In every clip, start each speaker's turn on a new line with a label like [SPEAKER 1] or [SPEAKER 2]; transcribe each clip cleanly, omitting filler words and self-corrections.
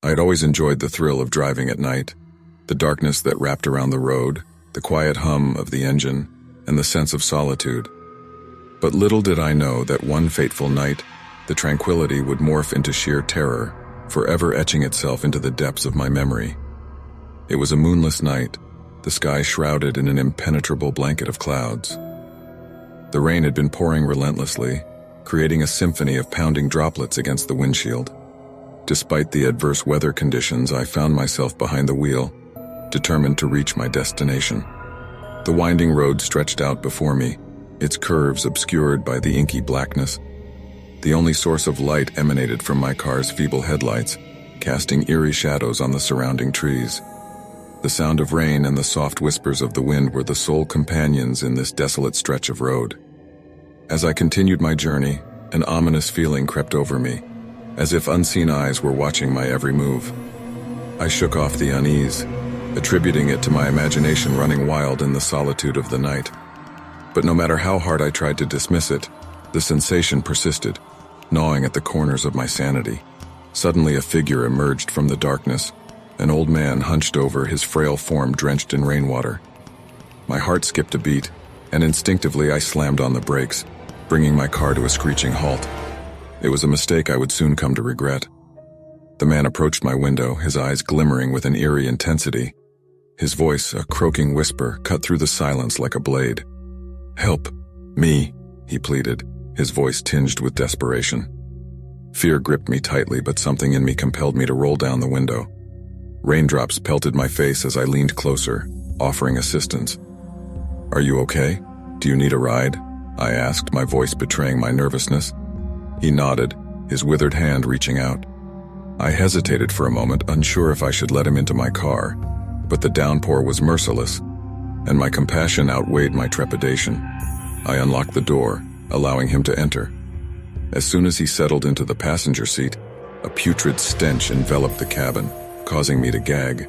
[SPEAKER 1] I had always enjoyed the thrill of driving at night, the darkness that wrapped around the road, the quiet hum of the engine, and the sense of solitude. But little did I know that one fateful night, the tranquility would morph into sheer terror, forever etching itself into the depths of my memory. It was a moonless night, the sky shrouded in an impenetrable blanket of clouds. The rain had been pouring relentlessly, creating a symphony of pounding droplets against the windshield. Despite the adverse weather conditions, I found myself behind the wheel, determined to reach my destination. The winding road stretched out before me, its curves obscured by the inky blackness. The only source of light emanated from my car's feeble headlights, casting eerie shadows on the surrounding trees. The sound of rain and the soft whispers of the wind were the sole companions in this desolate stretch of road. As I continued my journey, an ominous feeling crept over me, as if unseen eyes were watching my every move. I shook off the unease, attributing it to my imagination running wild in the solitude of the night. But no matter how hard I tried to dismiss it, the sensation persisted, gnawing at the corners of my sanity. Suddenly a figure emerged from the darkness, an old man hunched over, his frail form drenched in rainwater. My heart skipped a beat, and instinctively I slammed on the brakes, bringing my car to a screeching halt. It was a mistake I would soon come to regret. The man approached my window, his eyes glimmering with an eerie intensity. His voice, a croaking whisper, cut through the silence like a blade. "Help me," he pleaded, his voice tinged with desperation. Fear gripped me tightly, but something in me compelled me to roll down the window. Raindrops pelted my face as I leaned closer, offering assistance. "Are you okay? Do you need a ride?" I asked, my voice betraying my nervousness. He nodded, his withered hand reaching out. I hesitated for a moment, unsure if I should let him into my car, but the downpour was merciless, and my compassion outweighed my trepidation. I unlocked the door, allowing him to enter. As soon as he settled into the passenger seat, a putrid stench enveloped the cabin, causing me to gag.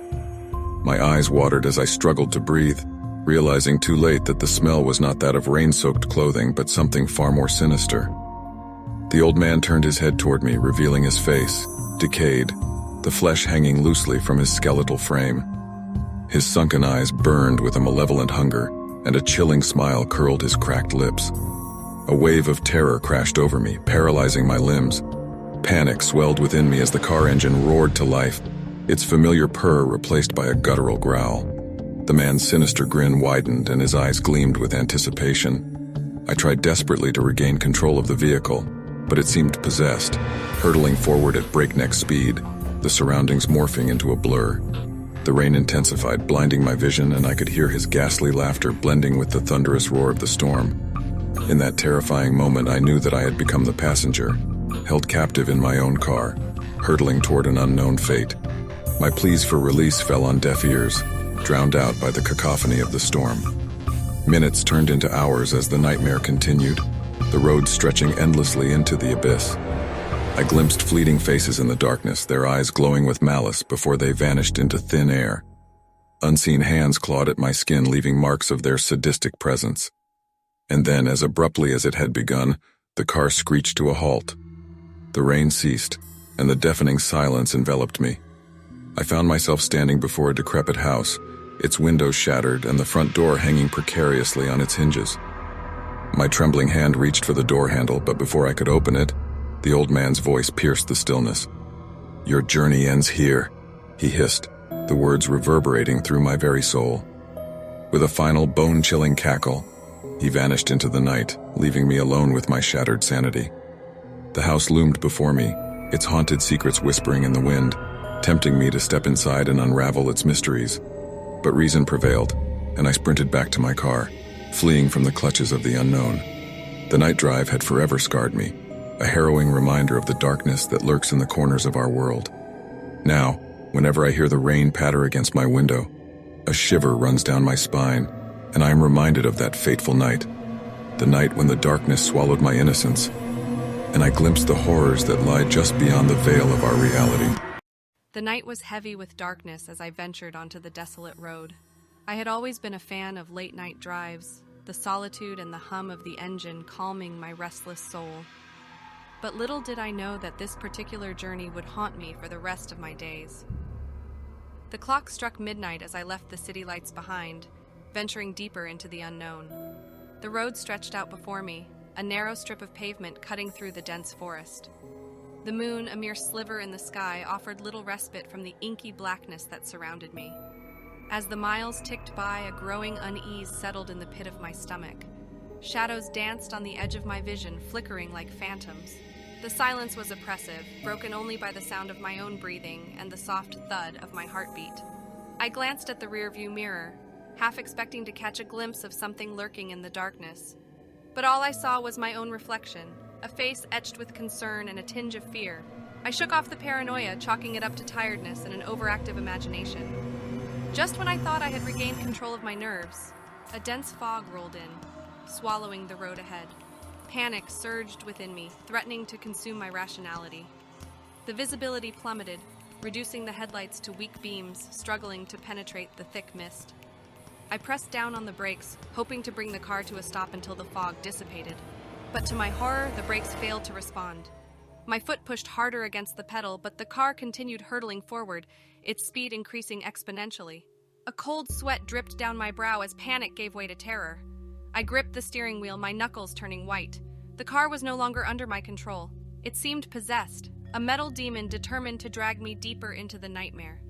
[SPEAKER 1] My eyes watered as I struggled to breathe, realizing too late that the smell was not that of rain-soaked clothing, but something far more sinister. The old man turned his head toward me, revealing his face, decayed, the flesh hanging loosely from his skeletal frame. His sunken eyes burned with a malevolent hunger, and a chilling smile curled his cracked lips. A wave of terror crashed over me, paralyzing my limbs. Panic swelled within me as the car engine roared to life, its familiar purr replaced by a guttural growl. The man's sinister grin widened and his eyes gleamed with anticipation. I tried desperately to regain control of the vehicle, but it seemed possessed, hurtling forward at breakneck speed, the surroundings morphing into a blur. The rain intensified, blinding my vision, and I could hear his ghastly laughter blending with the thunderous roar of the storm. In that terrifying moment, I knew that I had become the passenger, held captive in my own car, hurtling toward an unknown fate. My pleas for release fell on deaf ears, drowned out by the cacophony of the storm. Minutes turned into hours as the nightmare continued, the road stretching endlessly into the abyss. I glimpsed fleeting faces in the darkness, their eyes glowing with malice before they vanished into thin air. Unseen hands clawed at my skin, leaving marks of their sadistic presence. And then, as abruptly as it had begun, the car screeched to a halt. The rain ceased, and the deafening silence enveloped me. I found myself standing before a decrepit house, its windows shattered and the front door hanging precariously on its hinges. My trembling hand reached for the door handle, but before I could open it, the old man's voice pierced the stillness. "Your journey ends here," he hissed, the words reverberating through my very soul. With a final bone-chilling cackle, he vanished into the night, leaving me alone with my shattered sanity. The house loomed before me, its haunted secrets whispering in the wind, tempting me to step inside and unravel its mysteries. But reason prevailed, and I sprinted back to my car, fleeing from the clutches of the unknown. The night drive had forever scarred me, a harrowing reminder of the darkness that lurks in the corners of our world. Now, whenever I hear the rain patter against my window, a shiver runs down my spine, and I am reminded of that fateful night, the night when the darkness swallowed my innocence, and I glimpsed the horrors that lie just beyond the veil of our reality.
[SPEAKER 2] The night was heavy with darkness as I ventured onto the desolate road. I had always been a fan of late-night drives, the solitude and the hum of the engine calming my restless soul. But little did I know that this particular journey would haunt me for the rest of my days. The clock struck midnight as I left the city lights behind, venturing deeper into the unknown. The road stretched out before me, a narrow strip of pavement cutting through the dense forest. The moon, a mere sliver in the sky, offered little respite from the inky blackness that surrounded me. As the miles ticked by, a growing unease settled in the pit of my stomach. Shadows danced on the edge of my vision, flickering like phantoms. The silence was oppressive, broken only by the sound of my own breathing and the soft thud of my heartbeat. I glanced at the rearview mirror, half expecting to catch a glimpse of something lurking in the darkness. But all I saw was my own reflection, a face etched with concern and a tinge of fear. I shook off the paranoia, chalking it up to tiredness and an overactive imagination. Just when I thought I had regained control of my nerves, a dense fog rolled in, swallowing the road ahead. Panic surged within me, threatening to consume my rationality. The visibility plummeted, reducing the headlights to weak beams, struggling to penetrate the thick mist. I pressed down on the brakes, hoping to bring the car to a stop until the fog dissipated. But to my horror, the brakes failed to respond. My foot pushed harder against the pedal, but the car continued hurtling forward, its speed increasing exponentially. A cold sweat dripped down my brow as panic gave way to terror. I gripped the steering wheel, my knuckles turning white. The car was no longer under my control. It seemed possessed, a metal demon determined to drag me deeper into the nightmare.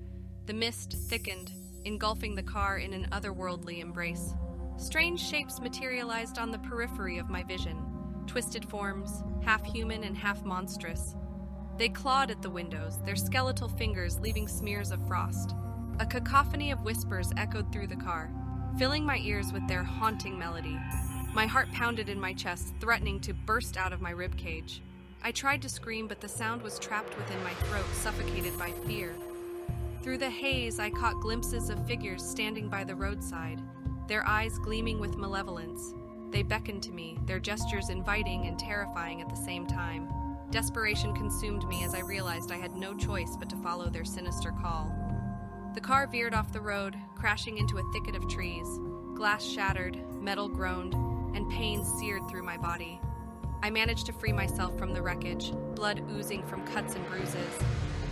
[SPEAKER 2] The mist thickened, engulfing the car in an otherworldly embrace. Strange shapes materialized on the periphery of my vision, twisted forms, half human and half monstrous. They clawed at the windows, their skeletal fingers leaving smears of frost. A cacophony of whispers echoed through the car, filling my ears with their haunting melody. My heart pounded in my chest, threatening to burst out of my ribcage. I tried to scream, but the sound was trapped within my throat, suffocated by fear. Through the haze, I caught glimpses of figures standing by the roadside, their eyes gleaming with malevolence. They beckoned to me, their gestures inviting and terrifying at the same time. Desperation consumed me as I realized I had no choice but to follow their sinister call. The car veered off the road, crashing into a thicket of trees. Glass shattered, metal groaned, and pain seared through my body. I managed to free myself from the wreckage, blood oozing from cuts and bruises.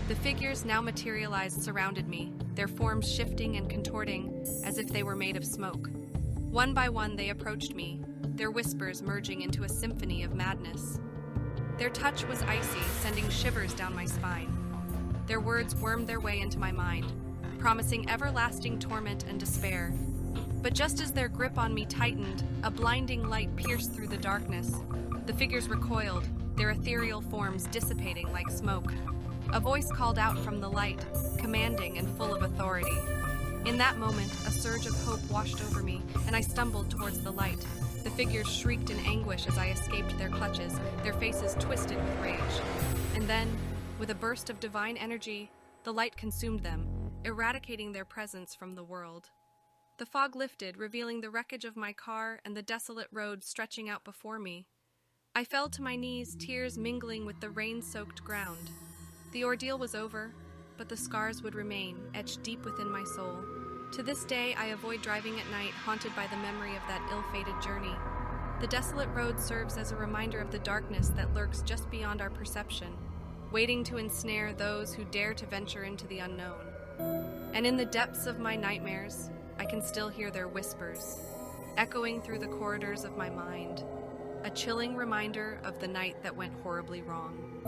[SPEAKER 2] The figures now materialized surrounded me, their forms shifting and contorting as if they were made of smoke. One by one they approached me, their whispers merging into a symphony of madness. Their touch was icy, sending shivers down my spine. Their words wormed their way into my mind, promising everlasting torment and despair. But just as their grip on me tightened, a blinding light pierced through the darkness. The figures recoiled, their ethereal forms dissipating like smoke. A voice called out from the light, commanding and full of authority. In that moment, a surge of hope washed over me, and I stumbled towards the light. The figures shrieked in anguish as I escaped their clutches, their faces twisted with rage. And then, with a burst of divine energy, the light consumed them, eradicating their presence from the world. The fog lifted, revealing the wreckage of my car and the desolate road stretching out before me. I fell to my knees, tears mingling with the rain-soaked ground. The ordeal was over, but the scars would remain, etched deep within my soul. To this day, I avoid driving at night, haunted by the memory of that ill-fated journey. The desolate road serves as a reminder of the darkness that lurks just beyond our perception, waiting to ensnare those who dare to venture into the unknown. And in the depths of my nightmares, I can still hear their whispers, echoing through the corridors of my mind, a chilling reminder of the night that went horribly wrong.